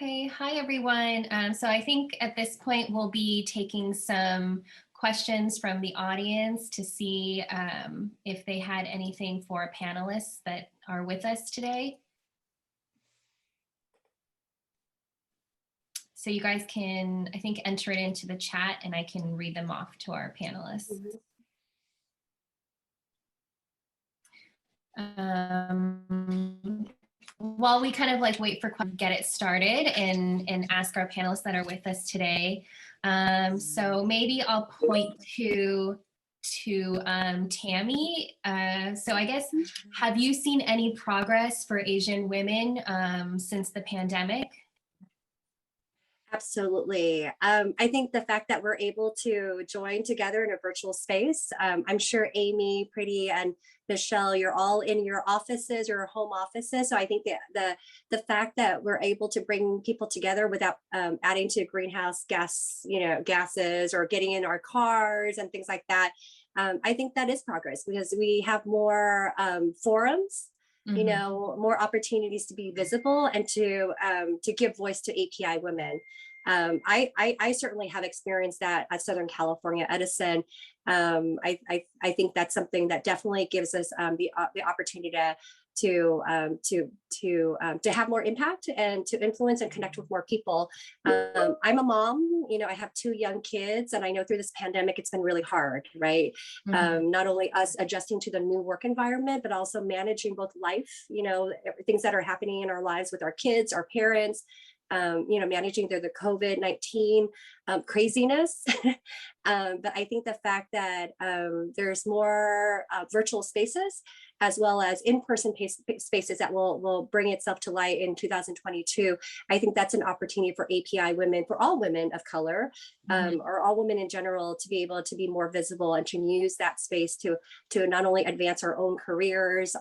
Okay, hi everyone. So I think at this point we'll be taking some questions from the audience to see if they had anything for panelists that are with us today. So you guys can, I think, enter it into the chat and I can read them off to our panelists. While we kind of like wait for get it started and ask our panelists that are with us today. So maybe I'll point to Tammy. So I guess, have you seen any progress for Asian women since the pandemic? Absolutely. I think the fact that we're able to join together in a virtual space, I'm sure Amy, Pretty, and Michelle, you're all in your offices, your home offices. So I think the fact that we're able to bring people together without adding to greenhouse gases or getting in our cars and things like that, I think that is progress because we have more forums. More opportunities to be visible and to give voice to API women. I certainly have experienced that at Southern California Edison. I think that's something that definitely gives us the opportunity to have more impact and to influence and connect with more people. I'm a mom, I have 2 young kids, and I know through this pandemic, it's been really hard, right? Not only us adjusting to the new work environment, but also managing both life, things that are happening in our lives with our kids, our parents, managing the COVID-19 craziness. But I think the fact that there's more virtual spaces as well as in-person spaces that will bring itself to light in 2022. I think that's an opportunity for API women, for all women of color, or all women in general, to be able to be more visible and to use that space to not only advance our own careers,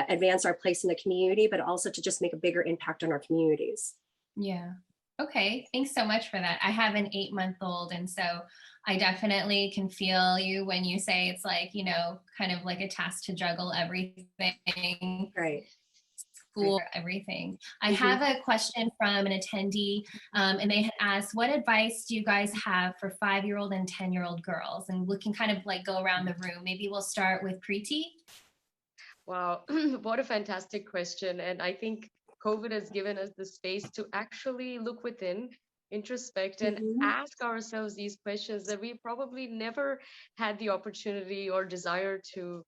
advance our place in the community, but also to just make a bigger impact on our communities. Yeah. Okay, thanks so much for that. I have an 8-month-old, and so I definitely can feel you when you say it's like, kind of like a task to juggle everything. Right. School, everything. I have a question from an attendee, and they had asked, what advice do you guys have for 5-year-old and 10-year-old girls? And we can kind of like go around the room. Maybe we'll start with Preeti. Wow, what a fantastic question. And I think COVID has given us the space to actually look within, introspect, and ask ourselves these questions that we probably never had the opportunity or desire to,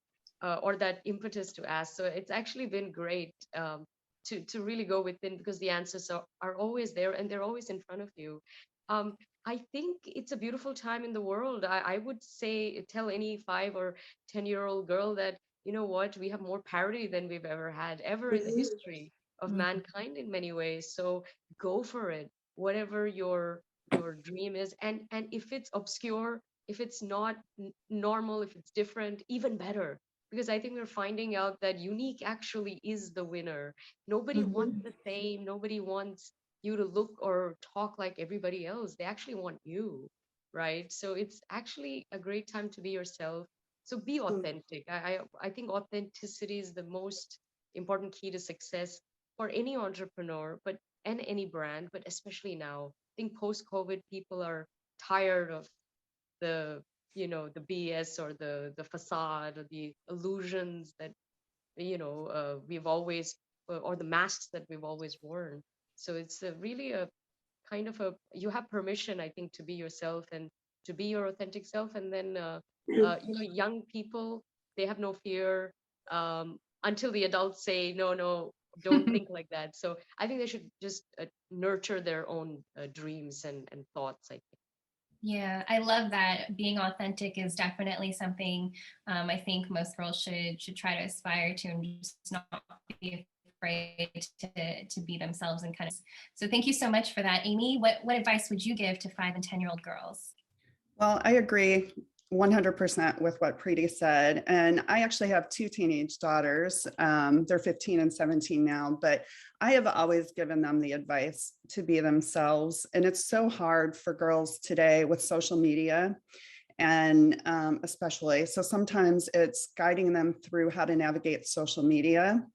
or that impetus to ask. So it's actually been great to really go within, because the answers are always there and they're always in front of you. I think it's a beautiful time in the world. I would say, tell any 5 or 10-year-old girl that, you know what, we have more parity than we've ever had, ever in the history of mankind in many ways. So go for it, whatever your dream is. And if it's obscure, if it's not normal, if it's different, even better. Because I think we're finding out that unique actually is the winner. Nobody wants the same. Nobody wants you to look or talk like everybody else. They actually want you, right? So it's actually a great time to be yourself. So be authentic. I think authenticity is the most important key to success for any entrepreneur, and any brand, but especially now. I think post-COVID, people are tired of the the BS or the facade or the illusions that we've always, or the masks that we've always worn. So it's really a kind of you have permission, I think, to be yourself and to be your authentic self. And then young people, they have no fear until the adults say no, don't think like that. So I think they should just nurture their own dreams and thoughts, I think. Yeah, I love that. Being authentic is definitely something I think most girls should try to aspire to, and just not be afraid to be themselves and kind of. So thank you so much for that. Amy, what advice would you give to 5 and 10-year-old girls? Well, I agree 100% with what Preeti said. And I actually have 2 teenage daughters. They're 15 and 17 now, but I have always given them the advice to be themselves. And it's so hard for girls today with social media, and especially, so sometimes it's guiding them through how to navigate social media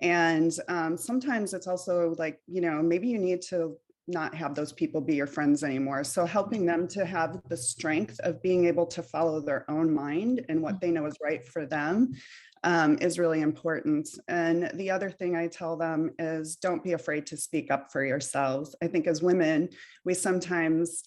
And sometimes it's also like, maybe you need to not have those people be your friends anymore. So helping them to have the strength of being able to follow their own mind and what they know is right for them is really important. And the other thing I tell them is don't be afraid to speak up for yourselves. I think as women, we sometimes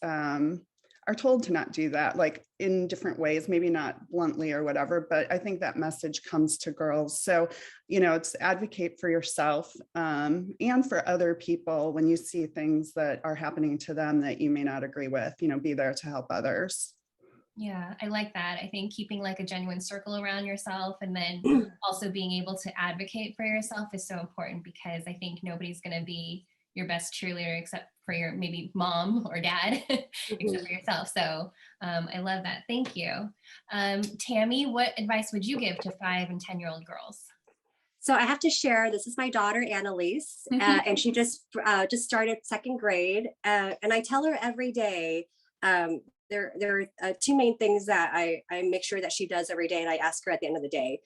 are told to not do that, like in different ways, maybe not bluntly or whatever, but I think that message comes to girls. So, it's advocate for yourself and for other people when you see things that are happening to them that you may not agree with, be there to help others. Yeah, I like that. I think keeping like a genuine circle around yourself and then also being able to advocate for yourself is so important, because I think nobody's going to be your best cheerleader except for your maybe mom or dad, except for yourself. So I love that. Thank you. Tammy, what advice would you give to 5 and 10-year-old girls? So I have to share, this is my daughter, Annalise, and she just started 2nd grade. And I tell her every day, there are 2 main things that I make sure that she does every day. And I ask her at the end of the day,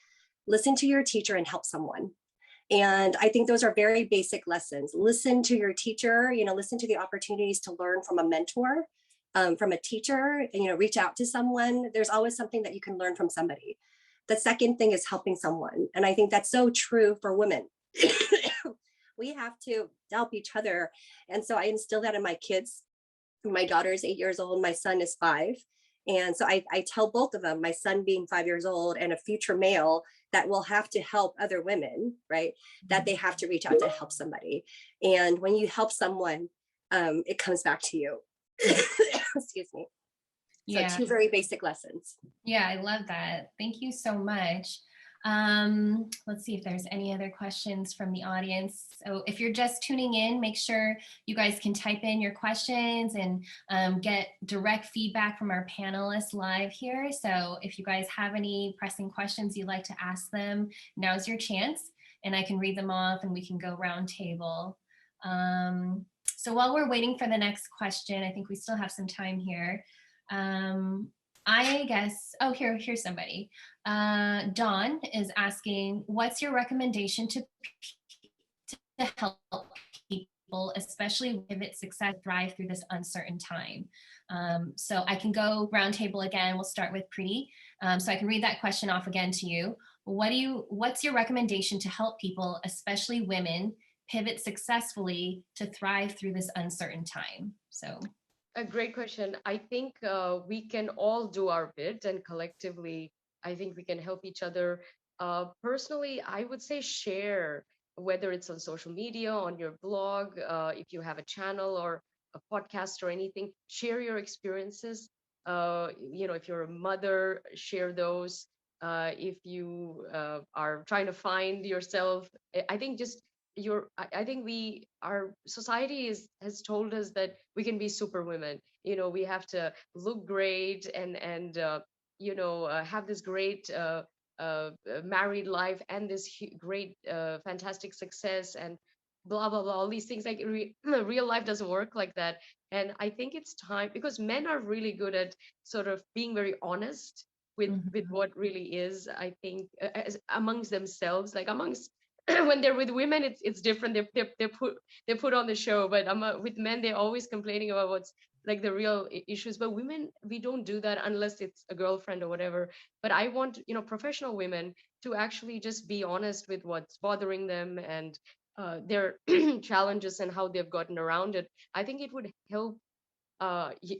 listen to your teacher and help someone. And I think those are very basic lessons. Listen to your teacher, listen to the opportunities to learn from a mentor, from a teacher, and, reach out to someone. There's always something that you can learn from somebody. The second thing is helping someone. And I think that's so true for women. We have to help each other. And so I instill that in my kids. My daughter is 8 years old. My son is 5. And so I tell both of them, my son being 5 years old and a future male that will have to help other women, right? That they have to reach out to help somebody. And when you help someone, it comes back to you. Excuse me. So Yeah. 2 very basic lessons. Yeah, I love that. Thank you so much. Let's see if there's any other questions from the audience. So if you're just tuning in, make sure you guys can type in your questions and get direct feedback from our panelists live here. So if you guys have any pressing questions you'd like to ask them, now's your chance, and I can read them off and we can go round table. So while we're waiting for the next question, I think we still have some time here. I guess, oh, here's somebody. Dawn is asking, what's your recommendation to help people, especially pivot success, thrive through this uncertain time? So I can go roundtable again. We'll start with Preeti. So I can read that question off again to you. What's your recommendation to help people, especially women, pivot successfully to thrive through this uncertain time? So. A great question. I think we can all do our bit, and collectively, I think we can help each other. Personally, I would say share, whether it's on social media, on your blog, if you have a channel or a podcast or anything, share your experiences. If you're a mother, share those. If you are trying to find yourself, I think just I think our society has told us that we can be super women. We have to look great and have this great married life and this great fantastic success and blah blah blah, all these things. Like real life doesn't work like that. And I think it's time, because men are really good at sort of being very honest with what really is. I think amongst themselves, like amongst when they're with women, it's different. They put on the show, but with men, they're always complaining about what's like the real issues. But women, we don't do that unless it's a girlfriend or whatever. But I want professional women to actually just be honest with what's bothering them and their challenges and how they've gotten around it. I think it would help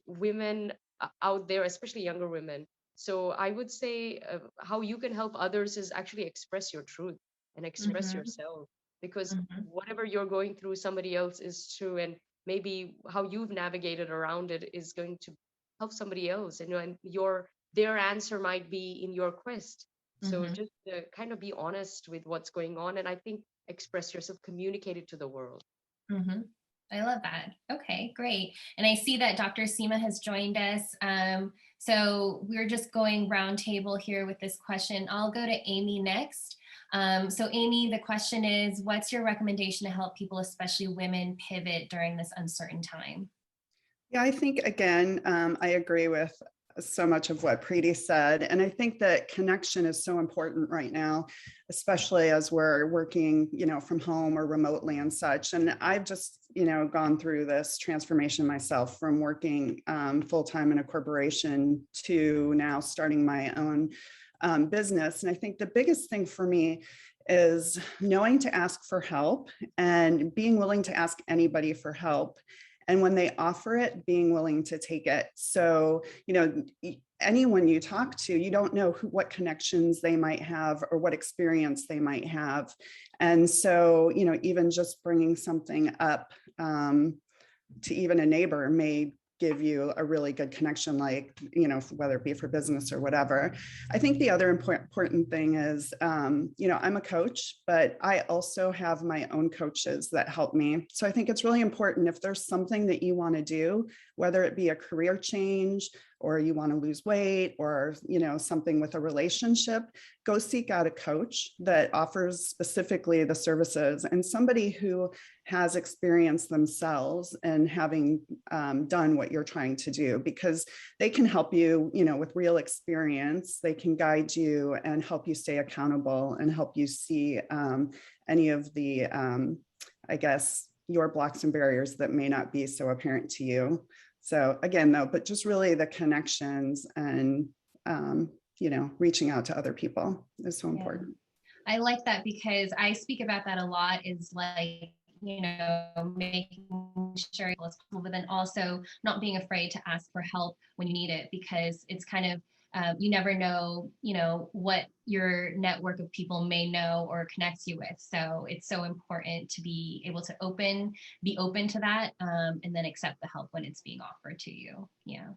women out there, especially younger women. So I would say how you can help others is actually express your truth and express yourself, because whatever you're going through, somebody else is true, and maybe how you've navigated around it is going to help somebody else, and their answer might be in your quest. So just kind of be honest with what's going on, and I think express yourself, communicate it to the world. I love that. Okay, great. And I see that Dr. Seema has joined us. So we're just going round table here with this question. I'll go to Amy next. So Amy, the question is, what's your recommendation to help people, especially women, pivot during this uncertain time? Yeah, I think, again, I agree with so much of what Preeti said. And I think that connection is so important right now, especially as we're working, from home or remotely and such. And I've just, gone through this transformation myself from working full-time in a corporation to now starting my own business. And I think the biggest thing for me is knowing to ask for help and being willing to ask anybody for help. And when they offer it, being willing to take it. So, anyone you talk to, you don't know what connections they might have or what experience they might have. And so, even just bringing something up to even a neighbor may give you a really good connection, like, whether it be for business or whatever. I think the other important thing is, I'm a coach, but I also have my own coaches that help me. So I think it's really important, if there's something that you want to do, whether it be a career change or you want to lose weight or, something with a relationship, go seek out a coach that offers specifically the services and somebody who has experience themselves and having done what you're trying to do, because they can help you, with real experience. They can guide you and help you stay accountable and help you see any of the, your blocks and barriers that may not be so apparent to you. So again, though, but just really the connections and, reaching out to other people is so important. I like that, because I speak about that a lot, is like, making sure as possible, but then also not being afraid to ask for help when you need it, because it's kind of, you never know, what your network of people may know or connects you with. So it's so important to be able to be open to that, and then accept the help when it's being offered to you. Yeah.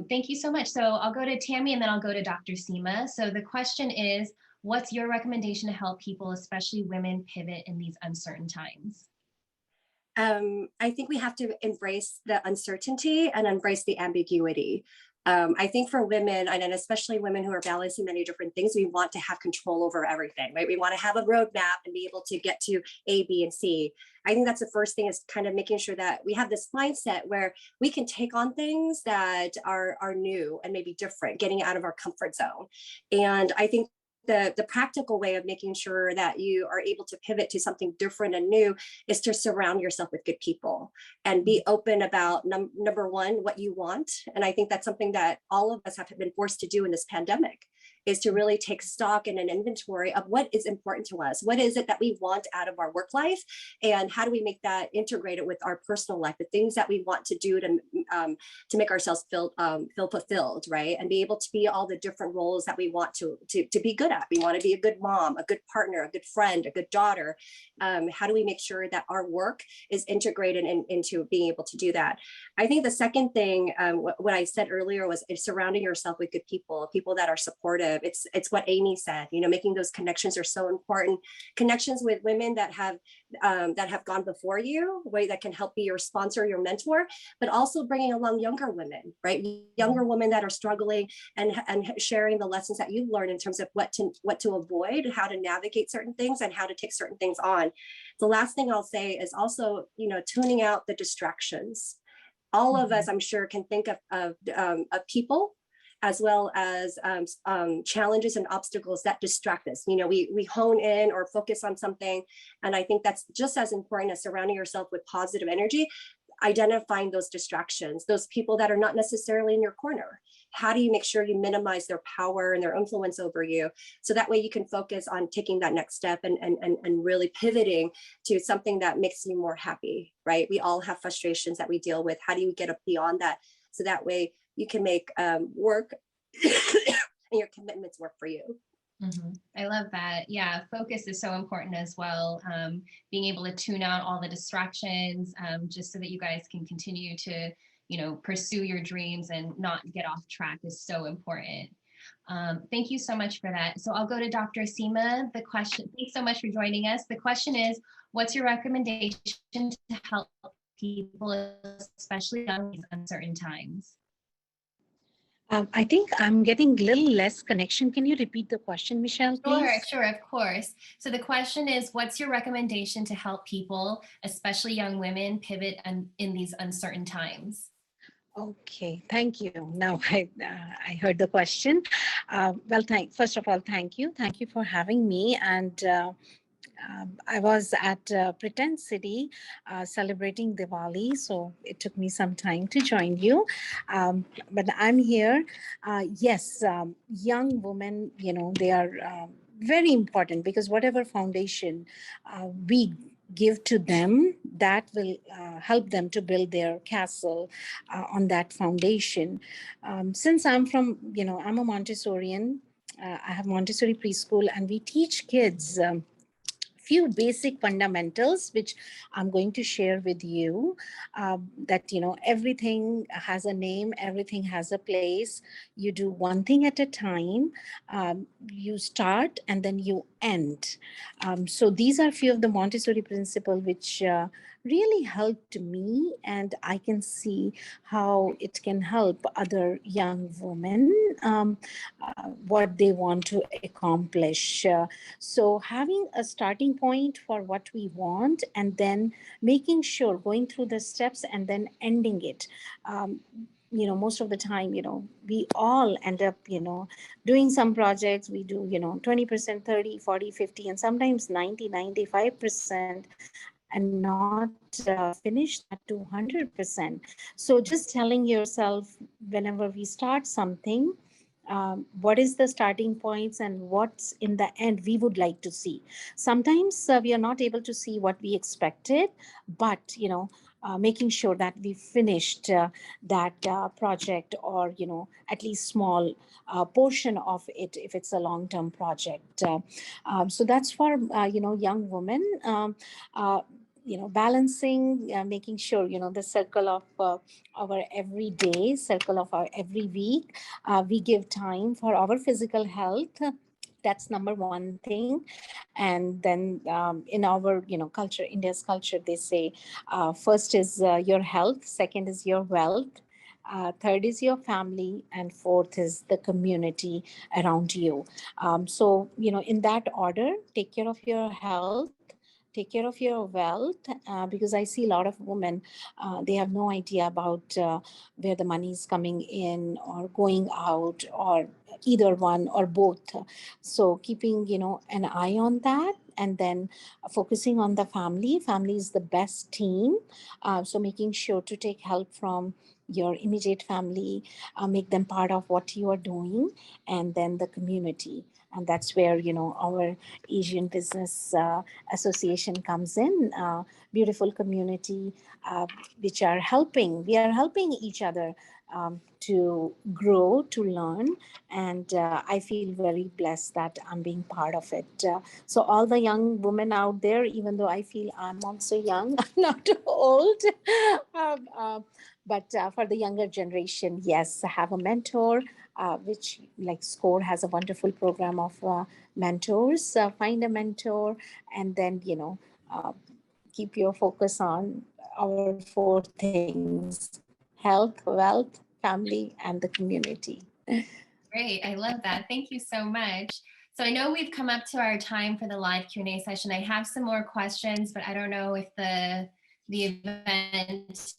Thank you so much. So I'll go to Tammy and then I'll go to Dr. Seema. So the question is, what's your recommendation to help people, especially women, pivot in these uncertain times? I think we have to embrace the uncertainty and embrace the ambiguity. I think for women, and especially women who are balancing many different things, we want to have control over everything, right? We want to have a roadmap and be able to get to A, B, and C. I think that's the first thing, is kind of making sure that we have this mindset where we can take on things that are new and maybe different, getting out of our comfort zone. And I think the practical way of making sure that you are able to pivot to something different and new is to surround yourself with good people and be open about number one, what you want. And I think that's something that all of us have been forced to do in this pandemic, is to really take stock and an inventory of what is important to us. What is it that we want out of our work life? And how do we make that integrated with our personal life, the things that we want to do to make ourselves feel fulfilled, right? And be able to be all the different roles that we want to be good at. We want to be a good mom, a good partner, a good friend, a good daughter. How do we make sure that our work is integrated into being able to do that? I think the second thing, what I said earlier, was surrounding yourself with good people that are supportive. It's what Amy said, making those connections are so important. Connections with women that have gone before you, way that can help be your sponsor, your mentor, but also bringing along younger women, right? Younger women that are struggling and sharing the lessons that you've learned in terms of what to avoid, how to navigate certain things, and how to take certain things on. The last thing I'll say is also, tuning out the distractions. All of us, I'm sure, can think of people as well as challenges and obstacles that distract us. We hone in or focus on something. And I think that's just as important as surrounding yourself with positive energy, identifying those distractions, those people that are not necessarily in your corner. How do you make sure you minimize their power and their influence over you? So that way you can focus on taking that next step and really pivoting to something that makes you more happy, right? We all have frustrations that we deal with. How do you get up beyond that? So that way you can make work and your commitments work for you. Mm-hmm. I love that. Yeah, focus is so important as well. Being able to tune out all the distractions, just so that you guys can continue to, pursue your dreams and not get off track, is so important. Thank you so much for that. So I'll go to Dr. Seema. The question, thanks so much for joining us. The question is, what's your recommendation to help people, especially in these uncertain times? I think I'm getting a little less connection. Can you repeat the question, Michelle, please? Sure, of course. So the question is, what's your recommendation to help people, especially young women, pivot in these uncertain times? Okay, thank you. Now I heard the question. Well, first of all, thank you. Thank you for having me. And I was at Pretend City celebrating Diwali, so it took me some time to join you. But I'm here. Yes, young women, they are very important because whatever foundation we give to them, that will help them to build their castle on that foundation. Since I'm a Montessorian. I have Montessori preschool, and we teach kids few basic fundamentals which I'm going to share with you, that everything has a name, everything has a place. You do one thing at a time. You start and then you end. So these are few of the Montessori principles which really helped me, and I can see how it can help other young women, what they want to accomplish. So having a starting point for what we want, and then making sure going through the steps and then ending it. Most of the time, we all end up, doing some projects. We do, 20%, 30, 40, 50, and sometimes 90, 95%, and not finish that to 100%. So just telling yourself whenever we start something, what is the starting points and what's in the end we would like to see. Sometimes we are not able to see what we expected, but making sure that we finished that project, or at least small portion of it if it's a long-term project. So that's for young women. Balancing, making sure the circle of our everyday, circle of our every week, we give time for our physical health. That's number one thing. And then in our culture, India's culture, they say first is your health, second is your wealth, third is your family, and fourth is the community around you. So in that order, take care of your health, take care of your wealth, because I see a lot of women, they have no idea about where the money is coming in or going out, or either one or both. So keeping an eye on that, and then focusing on the family. Family is the best team. So making sure to take help from your immediate family, make them part of what you are doing, and then the community. And that's where our Asian Business Association comes in. Beautiful community, which are helping. We are helping each other to grow, to learn, and I feel very blessed that I'm being part of it. So all the young women out there, even though I feel I'm also young, I'm not old, but for the younger generation, yes, have a mentor, which like SCORE has a wonderful program of mentors. Find a mentor, and then keep your focus on our four things: health, wealth, family, and the community. Great, I love that. Thank you so much. So I know we've come up to our time for the live Q&A session. I have some more questions, but I don't know if the event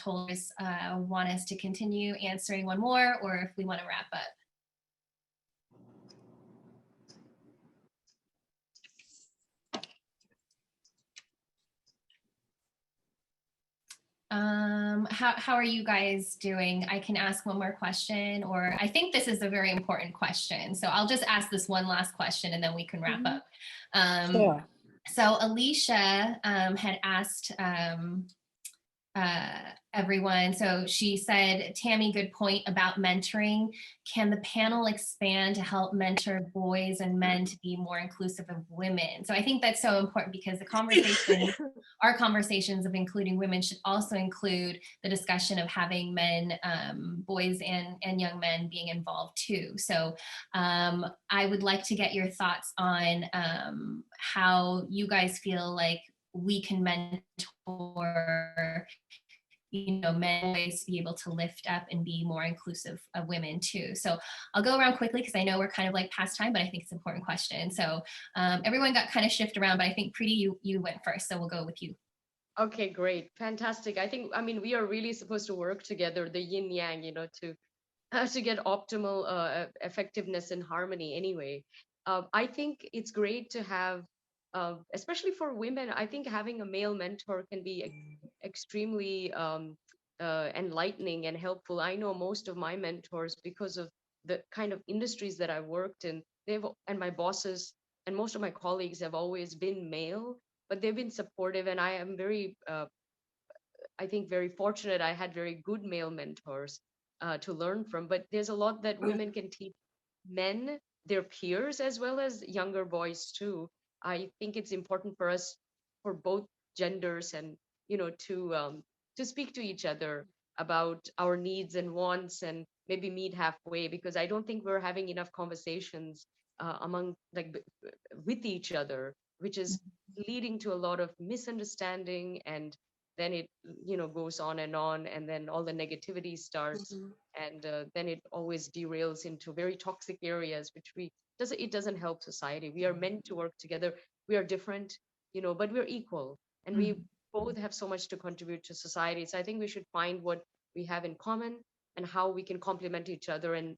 holders want us to continue answering one more, or if we want to wrap up. How are you guys doing? I can ask one more question, or I think this is a very important question. So I'll just ask this one last question and then we can wrap up. Sure. So Alicia had asked everyone. So she said, Tammy, good point about mentoring. Can the panel expand to help mentor boys and men to be more inclusive of women? So I think that's so important, because the conversation, our conversations of including women should also include the discussion of having men, boys and young men being involved too. So I would like to get your thoughts on how you guys feel like we can mentor men ways to be able to lift up and be more inclusive of women too. So I'll go around quickly because I know we're kind of like past time, but I think it's an important question. So everyone got kind of shifted around, but I think Preeti, you went first, so we'll go with you. Okay, great. Fantastic. I mean, we are really supposed to work together, the yin yang, to get optimal effectiveness and harmony anyway. I think it's great to have, especially for women, I think having a male mentor can be extremely enlightening and helpful. I know most of my mentors, because of the kind of industries that I worked in, and my bosses and most of my colleagues have always been male, but they've been supportive, and I am very I think very fortunate. I had very good male mentors to learn from. But there's a lot that women can teach men, their peers, as well as younger boys too. I think it's important for us, for both genders, and to speak to each other about our needs and wants, and maybe meet halfway, because I don't think we're having enough conversations among with each other, which is leading to a lot of misunderstanding, and then it goes on, and then all the negativity starts, Mhm. and then it always derails into very toxic areas, which it doesn't help society. We are meant to work together. We are different, but we're equal, and we both have so much to contribute to society. So I think we should find what we have in common, and how we can complement each other, and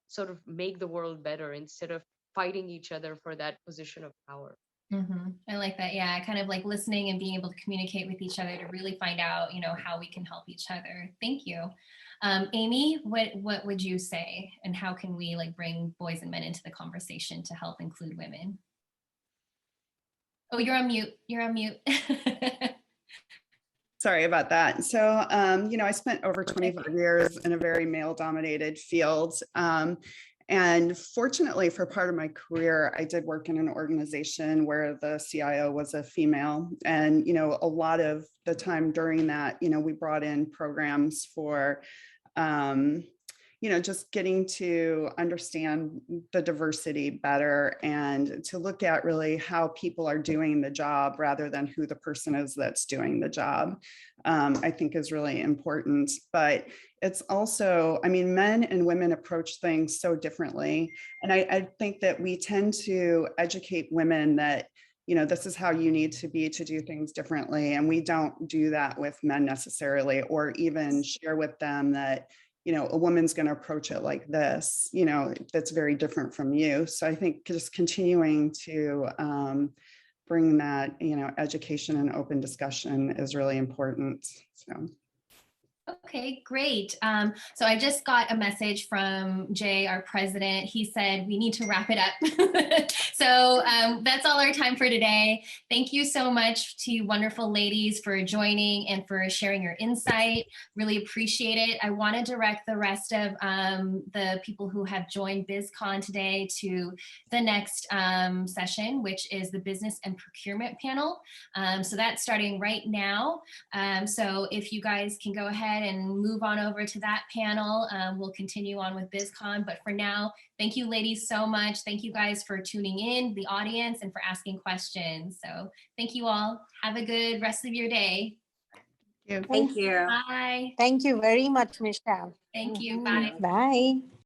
sort of make the world better, instead of fighting each other for that position of power. I like that. Yeah, kind of like listening and being able to communicate with each other to really find out, how we can help each other. Thank you. Amy, what would you say, and how can we bring boys and men into the conversation to help include women? Oh, you're on mute. You're on mute. Sorry about that. So, I spent over 25 years in a very male-dominated field. And fortunately, for part of my career, I did work in an organization where the CIO was a female. And, a lot of the time during that, we brought in programs for, just getting to understand the diversity better, and to look at really how people are doing the job rather than who the person is that's doing the job, I think is really important. But it's also, men and women approach things so differently. And I think that we tend to educate women that, this is how you need to be to do things differently. And we don't do that with men necessarily, or even share with them that, a woman's going to approach it like this, that's very different from you. So I think just continuing to bring that, education and open discussion is really important. So. Okay, great. So I just got a message from Jay, our president. He said we need to wrap it up. So that's all our time for today. Thank you so much to you wonderful ladies for joining and for sharing your insight. Really appreciate it. I want to direct the rest of the people who have joined Bizcon today to the next session, which is the Business and Procurement panel. So that's starting right now. So if you guys can go ahead and move on over to that panel, we'll continue on with BizCon. But for now, thank you ladies so much. Thank you guys for tuning in, the audience, and for asking questions. So thank you all. Have a good rest of your day. Thank you. Bye. Thank you very much, Michelle. Thank you. Bye. Bye.